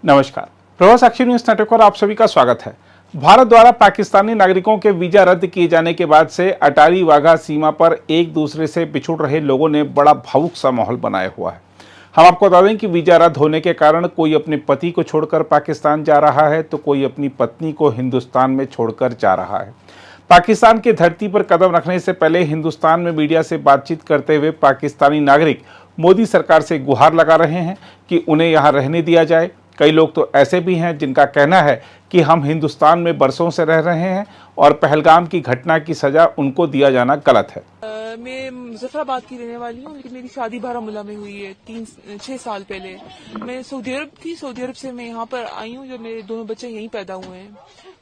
नमस्कार, प्रवास साक्षी news network पर आप सभी का स्वागत है। भारत द्वारा पाकिस्तानी नागरिकों के वीजा रद्द किए जाने के बाद से अटारी वाघा सीमा पर एक दूसरे से बिछुड़ रहे लोगों ने बड़ा भावुक सा माहौल बनाया हुआ है। हम आपको बता दें कि वीजा रद्द होने के कारण कोई अपने पति को छोड़कर पाकिस्तान जा रहा है तो कोई अपनी पत्नी को हिंदुस्तान में छोड़कर जा रहा है। पाकिस्तान की धरती पर कदम रखने से पहले हिंदुस्तान में मीडिया से बातचीत करते हुए पाकिस्तानी नागरिक मोदी सरकार से गुहार लगा रहे हैं कि उन्हें यहाँ रहने दिया जाए। कई लोग तो ऐसे भी हैं जिनका कहना है कि हम हिंदुस्तान में बरसों से रह रहे हैं और पहलगाम की घटना की सजा उनको दिया जाना गलत है। मैं मुजफ्फराबाद की रहने वाली हूँ, लेकिन मेरी शादी बारामूला में हुई है 6 साल पहले। मैं सऊदी अरब थी, सऊदी अरब से मैं यहाँ पर आई हूँ। जो मेरे दोनों बच्चे यहीं पैदा हुए हैं,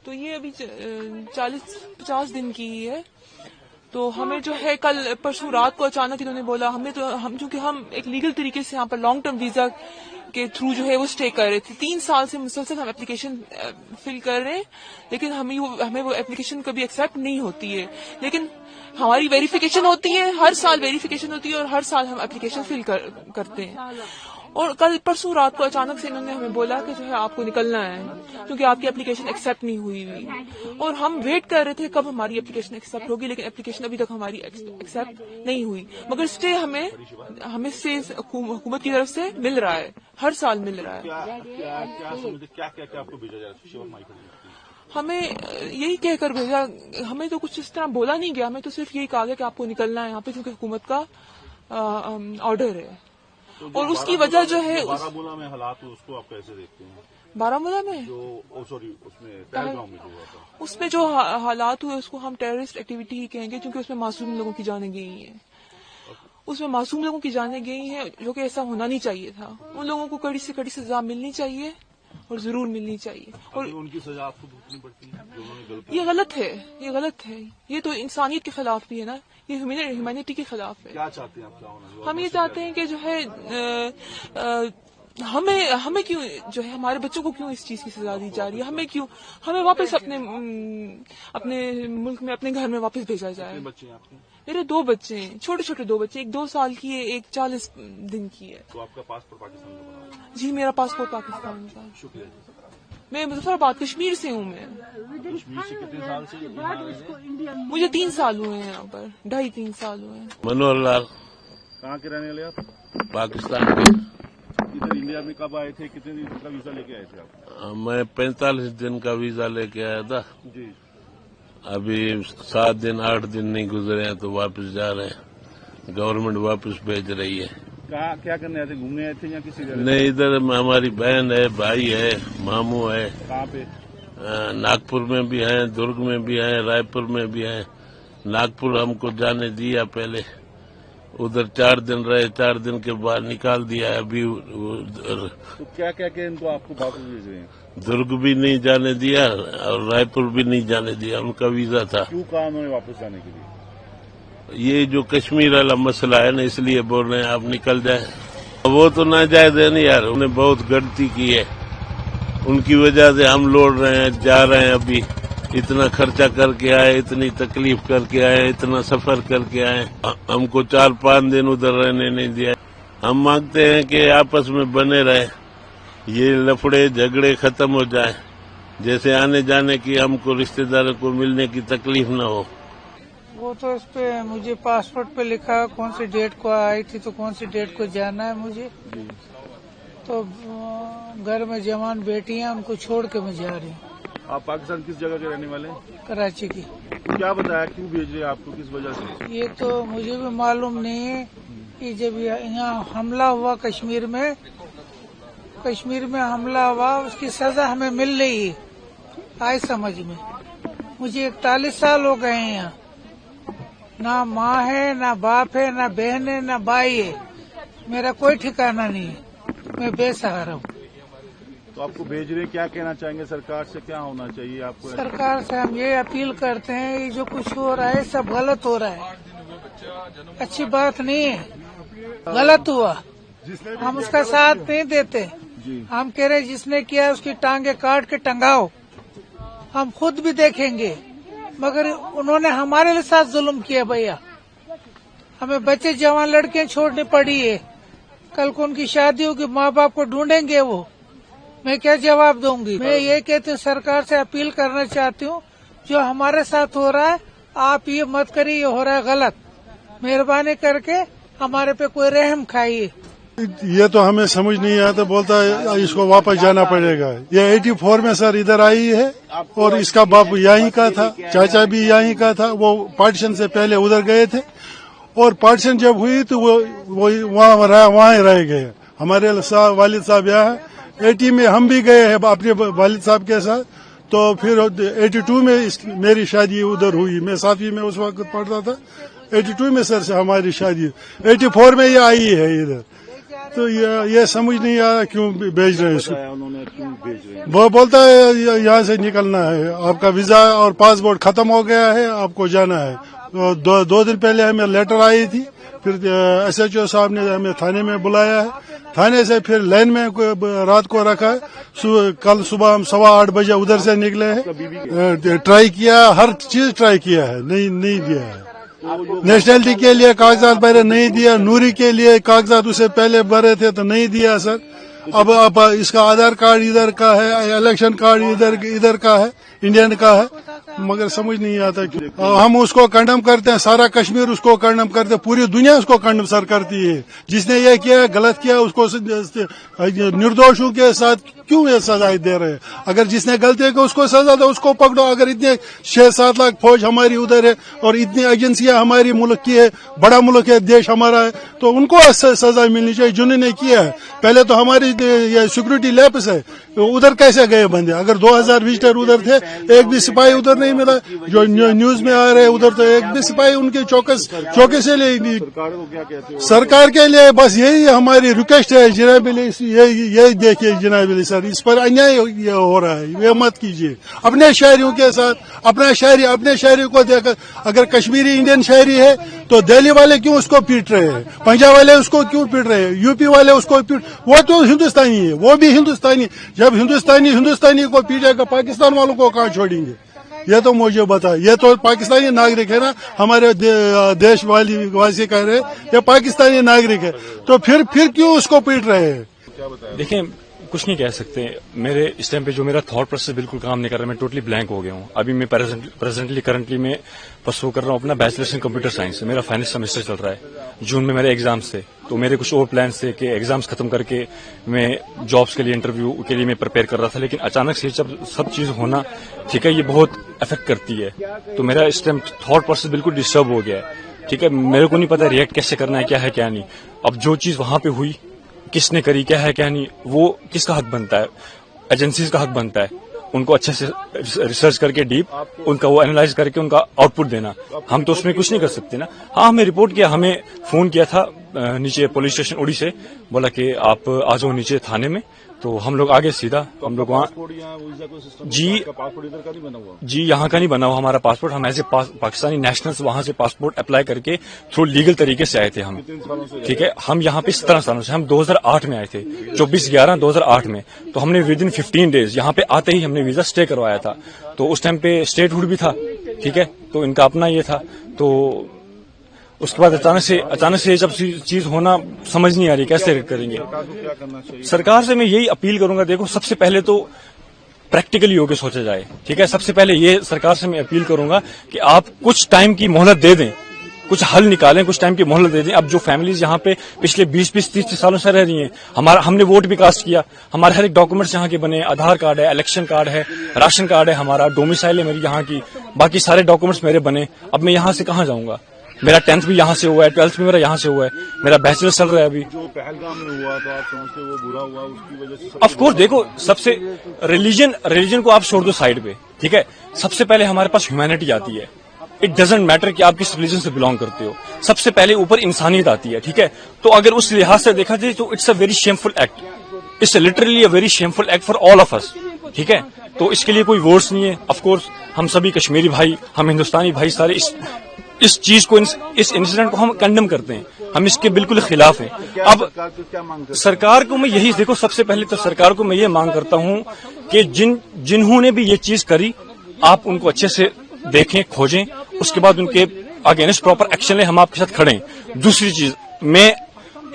तो ये अभी 40-50 दिन की ही है। तो हमें जो है कल परसों रात को अचानक इन्होंने बोला, हम चूंकि हम एक लीगल तरीके से यहाँ पर लॉन्ग टर्म वीजा के थ्रू जो है वो स्टे कर रहे थे। 3 साल से मुसलसल हम एप्लीकेशन फिल कर रहे हैं, लेकिन हमें वो एप्लीकेशन कभी एक्सेप्ट नहीं होती है। लेकिन हमारी वेरिफिकेशन होती है, हर साल वेरिफिकेशन होती है और हर साल हम एप्लीकेशन फिल करते हैं। और कल परसों रात को अचानक से इन्होंने हमें बोला कि जो है आपको निकलना है क्योंकि आपकी एप्लीकेशन एक्सेप्ट नहीं हुई। और हम वेट कर रहे थे कब हमारी एप्लीकेशन एक्सेप्ट होगी, लेकिन एप्लीकेशन अभी तक हमारी एक्सेप्ट नहीं हुई। मगर स्टे हमें से हुकूमत की तरफ से मिल रहा है, हर साल मिल रहा है। क्या आपको भेजा जा रहा है? हमें यही कहकर भेजा, हमें तो कुछ इस तरह बोला नहीं गया, हमें तो सिर्फ यही कहा गया कि आपको निकलना है यहाँ पे क्योंकि हुकूमत का ऑर्डर है। तो और उसकी वजह जो है बारामूला में हालात उसको आप कैसे देखते हैं? बारामूला में उसमें जो हालात हुए उसको हम टेररिस्ट एक्टिविटी ही कहेंगे, क्योंकि उसमें मासूम लोगों की जानें गई हैं। उसमें मासूम लोगों की जानें गई हैं, जो कि ऐसा होना नहीं चाहिए था। उन लोगों को कड़ी से कड़ी सजा मिलनी चाहिए और जरूर मिलनी चाहिए। और उनकी सजा आपको भुगतनी पड़ती है, ये गलत है, ये गलत है। ये तो इंसानियत के खिलाफ भी है ना, ये ह्यूमैनिटी के खिलाफ है। क्या चाहते हैं आप? क्या होना? हम ये चाहते हैं कि जो है हमें क्यों जो है हमारे बच्चों को क्यों इस चीज की सजा दी जा रही है? हमें वापस अपने मुल्क में, अपने घर में वापस भेजा जाए। बच्चे हैं आपके? मेरे 2 बच्चे हैं, छोटे छोटे 2 बच्चे, एक 2 साल की है, एक 40 दिन की है। तो आपका पासपोर्ट पाकिस्तान का बना है? जी, मेरा पासपोर्ट पाकिस्तान का। शुक्रिया। मैं मुजफ्फराबाद कश्मीर से हूँ। मैं कश्मीर से कितने साल से? मुझे 3 साल हुए हैं यहाँ पर, 2.5-3 साल हुए हैं। मनोहर लाल। कहाँ के रहने वाले आप? पाकिस्तान के। इधर इंडिया में कब आए थे? कितने दिन का वीजा लेके आए थे आप? मैं 45 दिन का वीजा लेके आया था जी। अभी 7 दिन 8 दिन नहीं गुजरे हैं तो वापस जा रहे हैं। गवर्नमेंट वापस भेज रही है। क्या करने आए थे? घूमने आए थे या किसी जगह? नहीं, इधर हमारी बहन है, भाई है, मामू है। कहाँ पे? नागपुर में भी है, दुर्ग में भी है, रायपुर में भी है। नागपुर हमको जाने दिया पहले, उधर 4 दिन रहे, 4 दिन के बाद निकाल दिया। अभी तो क्या इनको आपको वापस भेज रहे हैं? दुर्ग भी नहीं जाने दिया और रायपुर भी नहीं जाने दिया, उनका वीजा था। क्यों कहा उन्होंने वापस जाने के लिए? ये जो कश्मीर वाला मसला है ना, इसलिए बोल रहे हैं आप निकल जाए। वो तो नाजायज है नहीं यार, उन्हें बहुत गलती की है, उनकी वजह से हम लौट रहे हैं, जा रहे हैं। अभी इतना खर्चा करके आए, इतनी तकलीफ करके आए, इतना सफर करके आए, हमको 4-5 दिन उधर रहने नहीं दिया। हम मांगते हैं कि आपस में बने रहे, ये लफड़े झगड़े खत्म हो जाए, जैसे आने जाने की हमको रिश्तेदारों को मिलने की तकलीफ न हो। वो तो इस पे मुझे पासपोर्ट पे लिखा कौन सी डेट को आई थी, तो कौन सी डेट को जाना है मुझे। तो घर में जवान बेटियां, उनको छोड़ के मैं जा रही हूँ। आप पाकिस्तान किस जगह के रहने वाले हैं? कराची की। क्या बताया, क्यों भेज रहे हैं आपको, किस वजह से? ये तो मुझे भी मालूम नहीं है कि जब यहाँ हमला हुआ कश्मीर में हमला हुआ, उसकी सजा हमें मिल रही है। आए समझ में, मुझे 41 साल हो गए हैं यहाँ। ना माँ है, ना बाप है, ना बहन है, ना भाई है, मेरा कोई ठिकाना नहीं है, मैं बेसहारा हूँ। तो आपको भेज रहे, क्या कहना चाहेंगे सरकार से? क्या होना चाहिए आपको? सरकार से हम ये अपील करते हैं, ये जो कुछ हो रहा है सब गलत हो रहा है, अच्छी बात नहीं है, गलत हुआ। हम उसका साथ नहीं देते। हम कह रहे जिसने किया उसकी टांगे काट के टंगाओ, हम खुद भी देखेंगे। मगर उन्होंने हमारे साथ जुल्म किया भैया। हमें बच्चे जवान लड़कियां छोड़नी पड़ी है, कल को उनकी शादी होगी, माँ बाप को ढूंढेंगे वो। मैं क्या जवाब दूंगी। मैं ये कहती हूँ, सरकार से अपील करना चाहती हूँ, जो हमारे साथ हो रहा है आप ये मत करिए, ये हो रहा है गलत। मेहरबानी करके हमारे पे कोई रहम खाइए। ये तो हमें समझ नहीं आता, बोलता है इसको वापस जाना पड़ेगा। ये 84 में सर इधर आई है और इसका बाप यहीं का था, चाचा भी यहीं का था। वो पार्टीशन से पहले उधर गए थे और पार्टीशन जब हुई तो वो वहाँ रह गए। हमारे वालिद साहब यहाँ 80 में हम भी गए हैं अपने वालिद साहब के साथ। तो फिर 82 में मेरी शादी उधर हुई। मैं 7वीं में उस वक्त पढ़ता था। 82 में सर से हमारी शादी, 84 में ये आई है इधर। तो ये समझ नहीं आ रहा क्यों भेज रहे हैं इसको। उन्होंने क्यों भेज रहे हैं? वो बोलता है यहाँ से निकलना है, आपका वीजा और पासपोर्ट खत्म हो गया है, आपको जाना है। तो दो दिन पहले हमें लेटर आई थी, फिर SHO साहब ने हमें थाने में बुलाया है। थाने से फिर लाइन में रात को रखा है। कल सुबह हम 8:15 बजे उधर से निकले हैं। ट्राई किया, हर चीज ट्राई किया है, नहीं दिया है। नेशनलिटी के लिए कागजात भरे, नहीं दिया। नूरी के लिए कागजात उससे पहले भरे थे तो नहीं दिया सर। अब इसका आधार कार्ड इधर का है, इलेक्शन कार्ड इधर का है, इंडियन का है, मगर समझ नहीं आता क्यों। हम उसको कंडम करते हैं, सारा कश्मीर उसको कंडम करते हैं, पूरी दुनिया उसको कंडम सर करती है। जिसने ये किया गलत किया उसको निर्दोषों के साथ क्यों ये सजाएं दे रहे हैं? अगर जिसने गलती की उसको सजा दो, उसको पकड़ो। अगर इतने 6-7 लाख फौज हमारी उधर है और इतनी एजेंसियां हमारी मुल्क की है, बड़ा मुल्क है, देश हमारा है, तो उनको सजा मिलनी चाहिए जिन्होंने किया है। पहले तो हमारी ये सिक्योरिटी लैप्स है, उधर कैसे गए बंदे? अगर 2000 विजिटर उधर थे, एक भी सिपाही उधर नहीं मिला। जो न्यूज में आ रहे उधर तो एक भी सिपाही उनके चौके से ले। सरकार को क्या कहते हो? सरकार के लिए बस यही हमारी रिक्वेस्ट है जनाब, यही देखिए जनाब सर, इस पर अन्याय हो रहा है, ये मत कीजिए। अपने शहरियों के साथ अपने शहरी को देखकर, अगर कश्मीरी इंडियन शहरी है तो दिल्ली वाले क्यों उसको पीट रहे हैं, पंजाब वाले उसको क्यों पीट रहे हैं, यूपी वाले उसको वो तो हिंदुस्तानी है, वो भी हिंदुस्तानी। जब हिंदुस्तानी को पीटेगा, पाकिस्तान वालों को कहाँ छोड़ेंगे? ये तो मुझे बता। ये तो पाकिस्तानी नागरिक है ना, हमारे देश वासी कह रहे हैं ये पाकिस्तानी नागरिक है, तो फिर क्यों उसको पीट रहे हैं? देखिए, कुछ नहीं कह सकते। मेरे इस टाइम पे जो मेरा थॉट प्रोसेस बिल्कुल काम नहीं कर रहा, मैं टोटली ब्लैंक हो गया हूँ। अभी मैं करंटली मैं परसू कर रहा हूँ अपना बैचलर्स इन कंप्यूटर साइंस। मेरा फाइनल सेमेस्टर चल रहा है। जून में मेरे एग्जाम्स थे, तो मेरे कुछ और प्लान्स थे कि एग्जाम्स खत्म करके मैं जॉब्स के लिए, इंटरव्यू के लिए मैं प्रिपेयर कर रहा था। लेकिन अचानक से जब सब चीज होना, ठीक है, ये बहुत अफेक्ट करती है। तो मेरा इस टाइम थॉट प्रोसेस बिल्कुल डिस्टर्ब हो गया है। ठीक है, मेरे को नहीं पता रिएक्ट कैसे करना है, क्या है क्या नहीं। अब जो चीज वहां पे हुई, किसने करी, क्या है क्या नहीं, वो किसका हक बनता है? एजेंसीज का हक बनता है उनको अच्छे से रिसर्च करके डीप उनका वो एनालाइज करके उनका आउटपुट देना। हम तो उसमें कुछ नहीं कर सकते ना। हाँ, हमें रिपोर्ट किया, हमें फोन किया था नीचे पुलिस स्टेशन उड़ी से, बोला कि आप आ जाओ नीचे थाने में। तो हम लोग आगे सीधा, हम लोग वहाँ जी यहाँ का नहीं बना हुआ हमारा पासपोर्ट। हम ऐसे पाकिस्तानी नेशनल्स वहाँ से पासपोर्ट अप्लाई करके थ्रू लीगल तरीके से आए थे हम। ठीक है, हम यहाँ पे 17 सालों से, हम 2008 में आए थे, 24/11/2008 में। तो हमने विद इन 15 डेज यहाँ पे आते ही हमने वीजा स्टे करवाया था। तो उस टाइम पे स्टेटहुड भी था, ठीक है, तो इनका अपना ये था। तो उसके बाद अचानक से जब चीज होना समझ नहीं आ रही कैसे करेंगे। सरकार से मैं यही अपील करूंगा, देखो सबसे पहले तो प्रैक्टिकली होकर सोचा जाए। ठीक है, सबसे पहले ये सरकार से मैं अपील करूंगा कि आप कुछ टाइम की मोहलत दे दें, कुछ हल निकालें, कुछ टाइम की मोहलत दे दें। अब जो फैमिलीज यहाँ पे पिछले 20-30 सालों से रह रही हैं, हमने वोट भी कास्ट किया, हमारे हर एक डॉक्यूमेंट्स यहाँ के बने, आधार कार्ड है, इलेक्शन कार्ड है, राशन कार्ड है, हमारा डोमिसाइल है मेरी यहाँ की, बाकी सारे डॉक्यूमेंट्स मेरे बने। अब मैं यहाँ से कहाँ जाऊंगा? मेरा 10th भी यहाँ से हुआ है, 12th भी मेरा यहाँ से हुआ है, मेरा बैचलर्स चल रहा है अभी। जो पहलगाम में हुआ तो आप समझते हो वो बुरा हुआ, उसकी वजह से? ऑफ कोर्स, देखो सबसे रिलीजन को आप छोड़ दो साइड पे, ठीक है, सबसे पहले हमारे पास ह्यूमैनिटी आती है। इट डजंट मैटर कि आप किस रिलीजन से बिलोंग करते हो, सबसे पहले ऊपर इंसानियत आती है। ठीक है, तो अगर उस लिहाज से देखा जाए तो it's a very shameful act, it's literally a very shameful act for all of us. ठीक है, तो इसके लिए कोई वर्ड्स नहीं है। ऑफ कोर्स हम सभी कश्मीरी भाई, हम हिंदुस्तानी भाई सारे इस चीज को, इस इंसिडेंट को हम कंडेम करते हैं, हम इसके बिल्कुल खिलाफ हैं। अब सरकार को मैं यही, देखो सबसे पहले तो सरकार को मैं ये मांग करता हूं कि जिन्होंने भी ये चीज करी, आप उनको अच्छे से देखें, खोजें, उसके बाद उनके अगेंस्ट प्रॉपर एक्शन ले, हम आपके साथ खड़े हैं। दूसरी चीज, मैं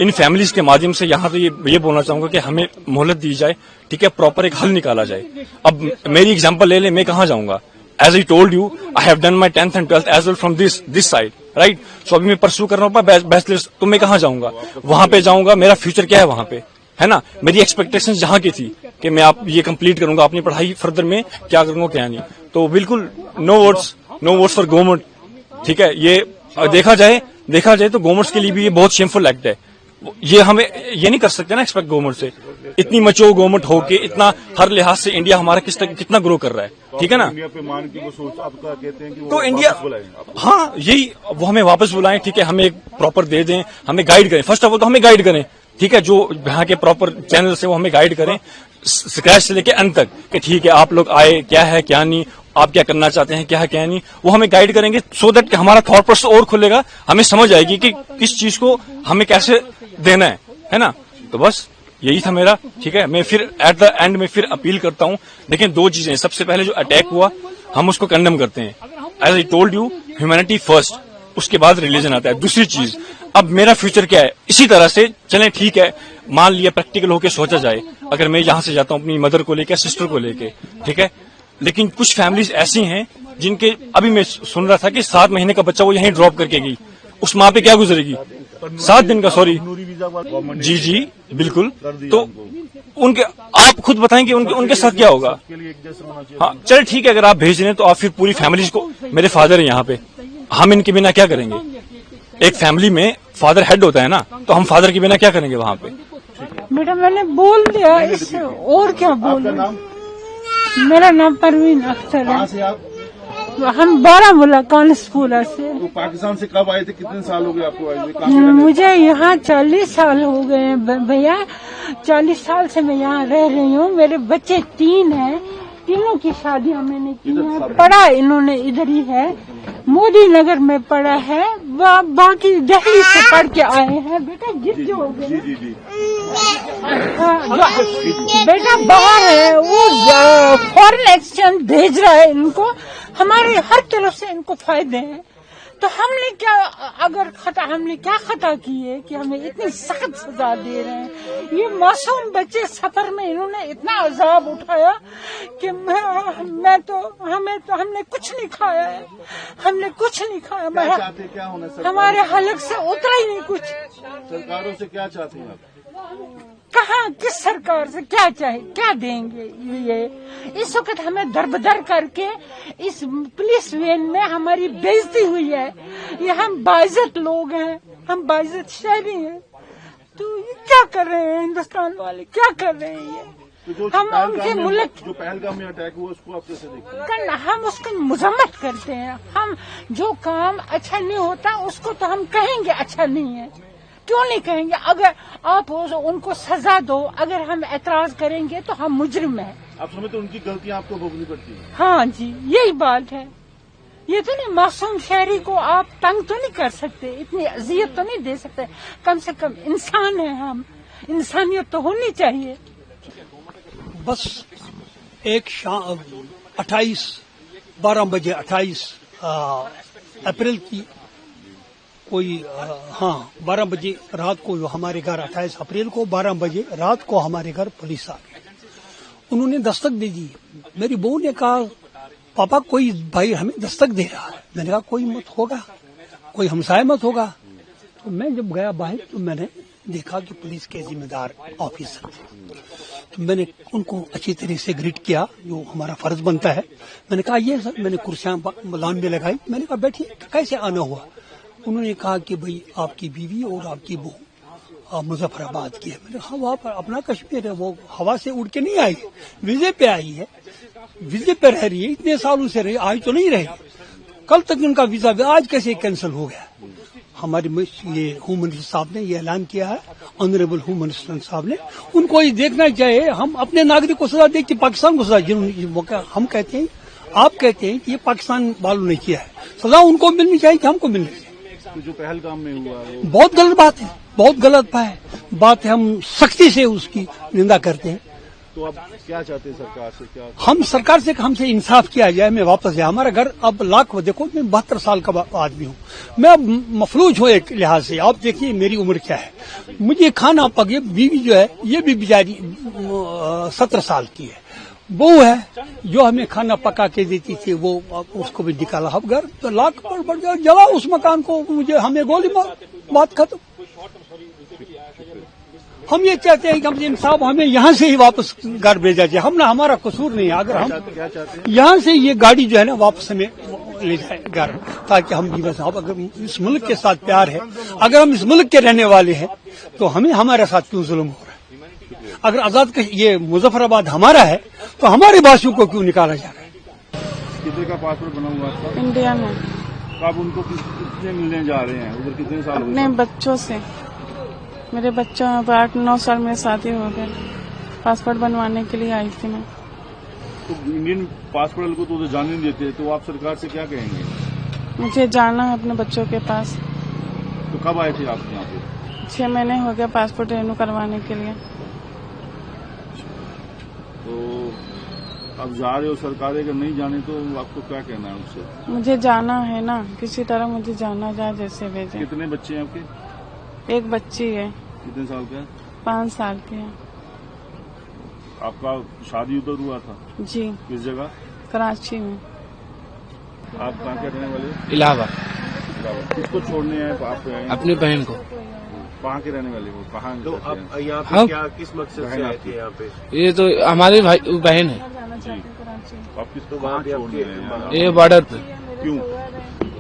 इन फैमिलीज के माध्यम से यहाँ तो ये बोलना चाहूंगा कि हमें मोहलत दी जाए, ठीक है, प्रॉपर एक हल निकाला जाए। अब मेरी एग्जांपल ले ले, मैं कहाँ जाऊंगा? As I told you, I have done my 10th and 12th as well from this side, right? So अभी मैं परस्यू कर रहा हूँ बैचलर्स, तो मैं कहाँ जाऊंगा? वहां पे जाऊंगा, मेरा फ्यूचर क्या है वहां पे, है ना? मेरी एक्सपेक्टेशन जहाँ की थी कि मैं आप ये कंप्लीट करूंगा, अपनी पढ़ाई फर्दर में क्या करूंगा क्या नहीं, तो बिल्कुल नो वोट्स फॉर गवर्नमेंट, ठीक है? ये देखा जाए तो गवर्नमेंट्स के लिए भी ये बहुत शेमफुल एक्ट है। ये हमें ये नहीं कर सकते ना एक्सपेक्ट गवर्नमेंट से, इतनी मच्योर गवर्नमेंट हो के इतना हर लिहाज से इंडिया हमारा कितना ग्रो कर रहा है, ठीक है ना? इंडिया पे मान की वो सोच आपका कहते हैं कि वो तो इंडिया, वापस बुलाएं आपको। हाँ यही, वो हमें वापस बुलाएं, ठीक है, हमें एक प्रॉपर दे दें, हमें गाइड करें, फर्स्ट ऑफ ऑल तो हमें गाइड करें, ठीक है, जो यहाँ के प्रॉपर चैनल से वो हमें गाइड करें स्क्रैच से लेके अंत तक, कि ठीक है आप लोग आए, क्या है क्या नहीं, आप क्या करना चाहते हैं, क्या है क्या नहीं, वो हमें गाइड करेंगे, सो दैट हमारा थॉट प्रोसेस और खुलेगा, हमें समझ आएगी कि किस चीज को हमें कैसे देना है ना? तो बस यही था मेरा, ठीक है। मैं फिर एट द एंड में फिर अपील करता हूँ, देखिए दो चीजें, सबसे पहले जो अटैक हुआ हम उसको कंडेम करते हैं, as I told you, humanity first, उसके बाद रिलीजन आता है। दूसरी चीज, अब मेरा फ्यूचर क्या है, इसी तरह से चलें, ठीक है, मान लिया प्रैक्टिकल होकर सोचा जाए, अगर मैं यहाँ से जाता हूँ अपनी मदर को लेके, सिस्टर को लेके, ठीक है, लेकिन कुछ फैमिलीज ऐसी हैं जिनके, अभी मैं सुन रहा था कि 7 महीने का बच्चा वो यहीं ड्रॉप करके गई, उस माँ पे क्या गुजरेगी? 7 दिन का, सॉरी जी बिल्कुल, तो उनके आप खुद बताएंगे उनके साथ क्या होगा? हाँ चल ठीक है, अगर आप भेज रहे हैं तो आप फिर पूरी फैमिली को, मेरे फादर है यहाँ पे, हम इनके बिना क्या करेंगे? एक फैमिली में फादर हेड होता है ना, तो हम फादर के बिना क्या करेंगे वहाँ पे? बेटा मैंने बोल दिया, इससे और क्या बोलूं? मेरा नाम परवीन अख्तर है। कहाँ से आप? हम बारामूला कानसपुरा से। तो पाकिस्तान से कब आए थे, कितने साल हो गए आपको आए हुए? कहाँ पे रहते मुझे यहाँ 40 साल हो गए हैं भैया, 40 साल से मैं यहाँ रह रही हूँ। मेरे बच्चे 3 हैं, तीनों की शादियाँ मैंने की है, पढ़ा इन्होंने इधर ही है, मोदी नगर में पढ़ा है, बाकी दिल्ली से पढ़ के आए हैं। बेटा जिद जो हो गए, जी बेटा बाहर है, वो फॉरेन एक्सचेंज भेज रहा है इनको, हमारे हर तरफ से इनको फायदे हैं। तो हमने क्या, अगर हमने क्या खता की है कि हमें इतनी सख्त सजा दे रहे हैं? ये मासूम बच्चे सफर में इन्होंने इतना अजाब उठाया कि हमने कुछ नहीं खाया है, हमने कुछ नहीं खाया। क्या चाहते हैं, क्या होना सरकार? हमारे हलक से उतरा ही नहीं कुछ। सरकारों से क्या चाहते हैं आप? कहाँ, किस सरकार से क्या चाहे, क्या देंगे? ये इस वक्त हमें दरबदर करके इस पुलिस वैन में हमारी बेइज्जती हुई है। ये हम बाइज्जत लोग हैं, हम बाइज्जत शहरी हैं, तो ये क्या कर रहे हैं हिंदुस्तान वाले, क्या कर रहे हैं ये? तो हम उनके मुल्क, जो पहलगाम में अटैक हुआ उसको आप कैसे देखते हैं? हम उसकी मजम्मत करते हैं। हम जो काम अच्छा नहीं होता उसको तो हम कहेंगे अच्छा नहीं है, क्यों नहीं कहेंगे? अगर आप उनको सजा दो, अगर हम एतराज करेंगे तो हम मुजरिम हैं। आप समझते हैं उनकी गलतियां आपको भोगनी पड़ती है? हाँ जी, यही बात है। ये तो नहीं, मासूम शहरी को आप तंग तो नहीं कर सकते, इतनी अजियत तो नहीं दे सकते। कम से कम इंसान है हम, इंसानियत तो होनी चाहिए। बस एक शाम 12 बजे 28 अप्रैल की कोई 12 बजे रात को हमारे घर, 28 अप्रैल को 12 बजे रात को हमारे घर पुलिस आ गई। उन्होंने दस्तक दे दी। मेरी बहू ने कहा पापा कोई भाई हमें दस्तक दे रहा है। मैंने कहा कोई मत होगा, कोई हमसाया मत होगा। तो मैं जब गया बाहर तो मैंने देखा कि पुलिस के जिम्मेदार ऑफिसर थे। तो मैंने उनको अच्छी तरह से ग्रीट किया, जो हमारा फर्ज बनता है। मैंने कहा ये सर, मैंने कुर्सियां लाइन में लगाई। मैंने कहा बैठिए, कैसे आना हुआ? उन्होंने कहा कि भाई आपकी बीवी और आपकी बहू मुजफ्फराबाद की है। मैंने कहा वहाँ पर अपना कश्मीर है, वो हवा से उड़ के नहीं आई, वीजे पे आई है, वीजे पे रह रही है, इतने सालों से रही, आज तो नहीं रही। कल तक उनका वीजा आज कैसे कैंसिल हो गया? हमारे ये होम मिनिस्टर साहब ने ये ऐलान किया है, ऑनरेबल होम मिनिस्टर साहब ने। उनको ये देखना चाहिए, हम अपने नागरिक को सजा देखते पाकिस्तान को सजा, जिन्होंने हम कहते हैं, आप कहते हैं कि ये पाकिस्तान वालों ने किया है, सजा उनको मिलनी चाहिए कि हमको मिलनी चाहिए। तो जो पहलगाम में हुआ वो बहुत गलत बात है, बहुत गलत बात है। हम सख्ती से उसकी निंदा करते हैं। तो आप क्या चाहते हैं सरकार से? क्या हम सरकार से हमसे इंसाफ किया जाए, मैं वापस जाए। हमारा घर अब लाख देखो, मैं 72 साल का आदमी हूँ, मैं अब मफलूज हूँ एक लिहाज से। आप देखिए मेरी उम्र क्या है, मुझे खाना पके, बीवी जो है ये भी बेचारी 17 साल की है, बहू है जो हमें खाना पका के देती थी, वो उसको भी निकाला। अब घर तो लाख पर बढ़ गया, जला उस मकान को, मुझे हमें गोली मार, बात खत्म। हम ये चाहते हैं कि हमसे इंसाफ, हमें यहाँ से ही वापस घर भेजा जाए। हम ना, हमारा कसूर नहीं है। अगर हम क्या चाहते हैं? यहाँ से ये गाड़ी जो है ना वापस हमें ले जाए घर, ताकि हम जीवन साहब, अगर इस मुल्क के साथ प्यार है, अगर हम इस मुल्क के रहने वाले हैं, तो हमें हमारे साथ क्यों जुल्म हो रहा है? अगर आजाद ये मुजफ्फराबाद हमारा है, तो हमारे बासियों को क्यों निकाला जा रहा है? कितने का पासपोर्ट बना हुआ था? इंडिया में। तो आप उनको कितने मिलने जा रहे हैं? उधर कितने साल हुए? अपने बच्चों से, मेरे बच्चों 8-9 साल में शादी हो गए, पासपोर्ट बनवाने के लिए आई थी मैं। तो इंडियन पासपोर्ट को तो उधर जाने नहीं देते, तो आप सरकार से क्या कहेंगे? मुझे जाना है अपने बच्चों के पास। तो कब आए थे आप यहाँ पे? 6 महीने हो गया पासपोर्ट रिन्यू करवाने के लिए। तो अब जा रहे हो, सरकार अगर नहीं जाने तो आपको क्या कहना है उससे? मुझे जाना है ना, किसी तरह मुझे जाना जाए, जैसे भेजे। कितने बच्चे हैं आपके? एक बच्ची है। कितने साल का है? 5 साल की है। आपका शादी उधर हुआ था? जी, किस जगह? कराची में। आप कहाँ के रहने वाले? इलाहाबाद। किसको छोड़ने आए आप? अपनी बहन को। कहाँ के रहने वाले हो? कहाँ? तो आप यहाँ पे हाँ? क्या, किस मकसद से आए थे यहाँ पे? ये तो हमारी भाई बहन है। आप किसको वहाँ छोड़ने आए? ये बॉर्डर पे। क्यों?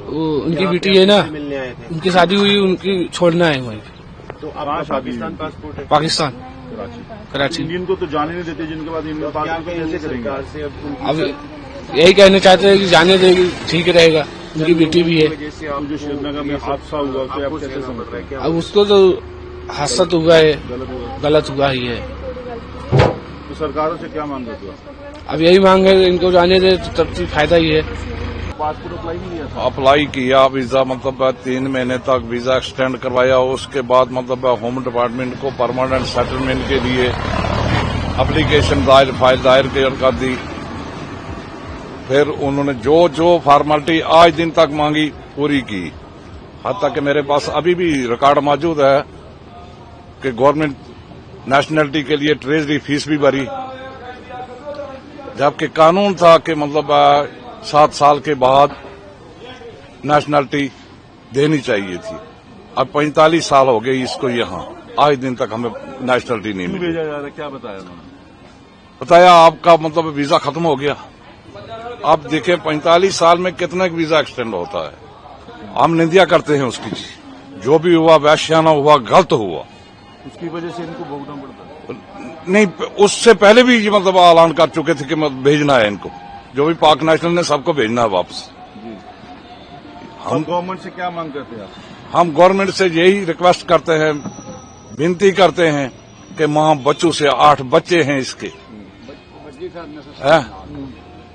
वो उनकी बेटी है ना, मिलने आए थे। उनकी शादी हुई, उनकी छोड़ना है वहीं पे। तो आपका पाकिस्तान पासपोर्ट है? पाकिस्तान, कराची। कराची। इंडियन को तो जाने नहीं देते, जिनके बाद इंडियन पासपोर्ट कैसे करेंगे? सरकार से अब यही कहना चाहते हैं कि जाने देगी, ठीक रहेगा, उनकी बेटी भी है। जो श्रीनगर में हादसा हुआ, तो आप कैसे समझ रहे हैं? अब उसको तो हादसा तो हुआ है, गलत हुआ ही है। तो सरकारों से क्या मांग करते हो? अब यही मांग है इनको जाने दे, तो तब फायदा ही है। पासपोर्ट अप्लाई नहीं किया था? अप्लाई किया, वीजा मतलब 3 महीने तक वीजा एक्सटेंड करवाया। उसके बाद मतलब होम डिपार्टमेंट को परमानेंट सेटलमेंट के लिए एप्लीकेशन फाइल दायर कर दी। फिर उन्होंने जो जो फॉर्मेलिटी आज दिन तक मांगी पूरी की। हद तक कि मेरे पास अभी भी रिकॉर्ड मौजूद है कि गवर्नमेंट नेशनलिटी के लिए ट्रेजरी फीस भी भरी, जबकि कानून था कि मतलब 7 साल के बाद नेशनलिटी देनी चाहिए थी। अब 45 साल हो गए इसको, यहाँ आज दिन तक हमें नेशनलिटी नहीं मिली। भेजा जा रहा है, क्या बताया उन्होंने? बताया आपका मतलब वीजा खत्म हो गया। आप देखें 45 साल में कितना वीजा एक्सटेंड होता है। हम निंदा करते हैं उसकी, जो भी हुआ वैश्याना हुआ, गलत हुआ, उसकी वजह से इनको भुगतना पड़ता है। नहीं, उससे पहले भी ये मतलब ऐलान कर चुके थे कि मतलब भेजना है इनको, जो भी पाक नेशनल ने सबको भेजना है वापस। हम गवर्नमेंट से क्या मांग करते हैं आप? हम गवर्नमेंट से यही रिक्वेस्ट करते हैं, विनती करते हैं कि मां बच्चों से 8 बच्चे हैं इसके,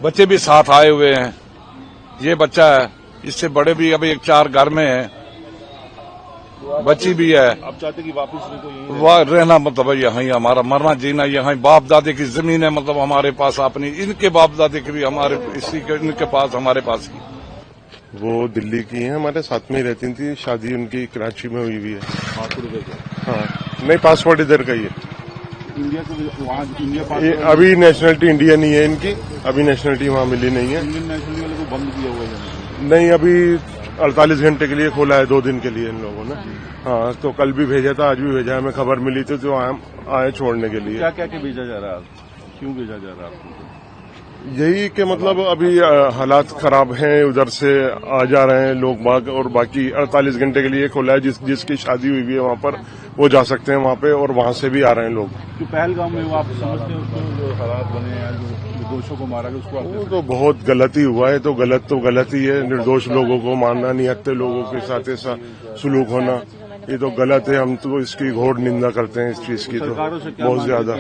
बच्चे भी साथ आए हुए हैं। ये बच्चा है, इससे बड़े भी अभी 4 घर में है, बच्ची भी है। आप चाहते कि वापस इनको यहीं वह रहना मतलब यहाँ, हमारा मरना जीना यहाँ। बाप दादे की जमीन है मतलब हमारे पास अपनी, इनके बाप दादे की भी हमारे, इसी के इनके पास, हमारे पास की। वो दिल्ली की हैं, हमारे साथ में ही रहती थी। शादी उनकी कराची में हुई हुई है। हाँ, नहीं पासपोर्ट इधर का ही है। इंडिया को वहाँ इंडिया ये अभी नेशनलिटी इंडिया नहीं है इनकी, अभी नेशनलिटी वहाँ मिली नहीं है। इंडियन नेशनलिटी वाले को बंद किया हुआ है? नहीं, अभी 48 घंटे के लिए खोला है, 2 दिन के लिए इन लोगों ने। हाँ, तो कल भी भेजा था, आज भी भेजा है। हमें खबर मिली थी तो आए छोड़ने के लिए। क्या क्या भेजा जा रहा है? क्यों भेजा जा रहा है आपको? यही कि मतलब अभी हालात खराब हैं, उधर से आ जा रहे हैं लोग बाग, और बाकी 48 घंटे के लिए खोला है। जिसकी शादी हुई है वहाँ पर वो जा सकते हैं वहाँ पे, और वहाँ से भी आ रहे हैं लोग। जो पहलगाम में वो आप समझते हो जो हालात बने हैं, जो निर्दोषों को मारा गया, उसको वो तो बहुत गलती हुआ है। तो गलत ही है, निर्दोष लोगों को मारना, निहत्थे लोगों के साथ ऐसा सुलूक होना, ये तो गलत है। हम तो इसकी घोर निंदा करते हैं इस चीज की, तो बहुत ज्यादा।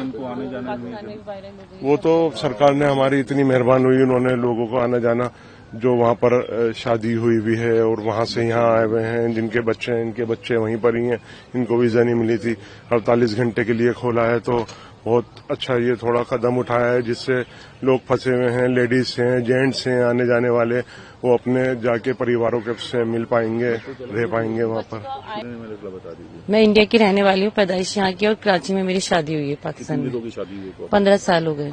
वो तो सरकार ने हमारी इतनी मेहरबान हुई, उन्होंने लोगों को आना जाना, जो वहाँ पर शादी हुई भी है और वहाँ से यहाँ आए हुए हैं, जिनके बच्चे हैं, इनके बच्चे वहीं पर ही हैं, इनको वीजा नहीं मिली थी, 48 घंटे के लिए खोला है, तो बहुत अच्छा ये थोड़ा कदम उठाया है, जिससे लोग फंसे हुए हैं, लेडीज हैं, जेंट्स हैं, आने जाने वाले, वो अपने जाके परिवारों के से मिल पाएंगे, रह पाएंगे वहाँ पर। मैं इंडिया की रहने वाली हूँ, पैदाइश यहाँ की, और कराची में मेरी शादी हुई है पाकिस्तान में। 15 साल हो गए।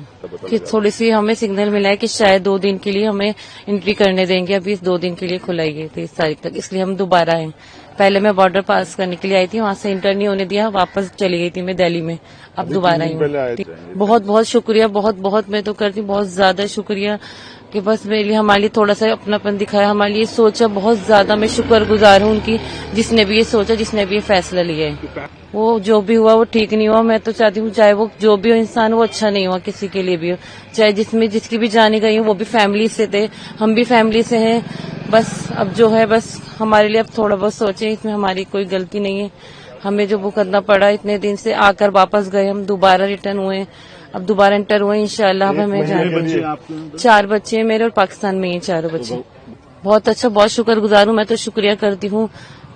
कि थोड़ी सी हमें सिग्नल मिला है कि शायद 2 दिन के लिए हमें एंट्री करने देंगे, अभी 2 दिन के लिए खुलाई है 30 तारीख तक, इसलिए हम दोबारा आए। पहले मैं बॉर्डर पास करने के लिए आई थी, वहाँ से इंटर नहीं होने दिया, वापस चली गई थी मैं दिल्ली में, अब दोबारा आई हूँ। बहुत बहुत शुक्रिया, बहुत बहुत मैं तो करती हूँ, बहुत ज्यादा शुक्रिया कि बस मेरे लिए, हमारे लिए थोड़ा सा अपनापन दिखाया, हमारे लिए सोचा, बहुत ज्यादा मैं शुक्रगुजार हूँ उनकी, जिसने भी ये सोचा, जिसने भी ये फैसला लिया है। वो जो भी हुआ वो ठीक नहीं हुआ, मैं तो चाहती हूँ चाहे वो जो भी हो इंसान, वो अच्छा नहीं हुआ किसी के लिए भी हो, चाहे जिसमें जिसकी भी जाने गई हो, वो भी फैमिली से थे, हम भी फैमिली से हैं। बस अब जो है, बस हमारे लिए अब थोड़ा बहुत सोचें, इसमें हमारी कोई गलती नहीं है, हमें जो भुगतना पड़ा, इतने दिन से आकर वापस गए, हम दोबारा रिटर्न हुए, अब दोबारा इंटर हुए इंशाल्लाह। अब हमें जाना, 4 बच्चे हैं मेरे, और पाकिस्तान में ही 4 बच्चे। बहुत अच्छा, बहुत शुक्रगुजार हूँ, मैं तो शुक्रिया करती हूँ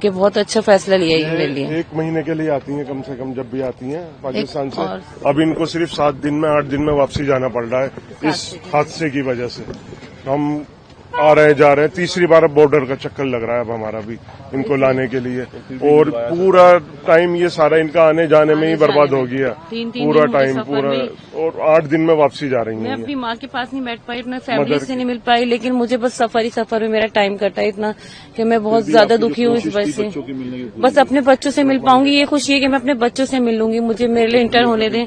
कि बहुत अच्छा फैसला लिया है मेरे लिए। 1 महीने के लिए आती हैं कम से कम, जब भी आती हैं पाकिस्तान से। अब इनको सिर्फ 7 दिन में, 8 दिन में वापसी जाना पड़ रहा है इस हादसे की वजह से। हम आ रहे हैं, जा रहे हैं, तीसरी बार अब बॉर्डर का चक्कर लग रहा है अब हमारा भी इनको लाने के लिए, और पूरा टाइम ये सारा इनका आने जाने में ही बर्बाद हो गया, पूरा टाइम पूरा, और 8 दिन में वापसी जा रही मैं हैं। अपनी माँ के पास नहीं बैठ पाई, अपने फैमिली से नहीं मिल पाई, लेकिन मुझे बस सफर ही सफर में मेरा टाइम कटा इतना कि मैं बहुत ज्यादा दुखी हूँ इस वजह से। बस अपने बच्चों से मिल पाऊंगी, ये खुशी है कि मैं अपने बच्चों से मिल लूंगी, मुझे मेरे लिए इंटर होने दें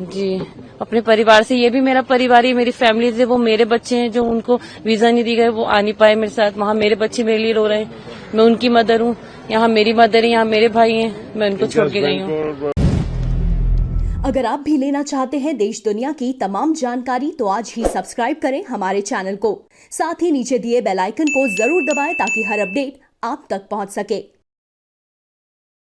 जी, अपने परिवार से। ये भी मेरा परिवार है, मेरी फैमिली से, वो मेरे बच्चे हैं जो उनको वीजा नहीं दी गए, वो आ नहीं पाए मेरे साथ, वहाँ मेरे बच्चे मेरे लिए रो रहे हैं, मैं उनकी मदर हूँ, यहाँ मेरी मदर है, यहाँ मेरे भाई हैं, मैं उनको छोड़ के गई हूँ। अगर आप भी लेना चाहते हैं देश दुनिया की तमाम जानकारी, तो आज ही सब्सक्राइब करें हमारे चैनल को, साथ ही नीचे दिए बेल आइकन को जरूर दबाएं ताकि हर अपडेट आप तक पहुंच सके।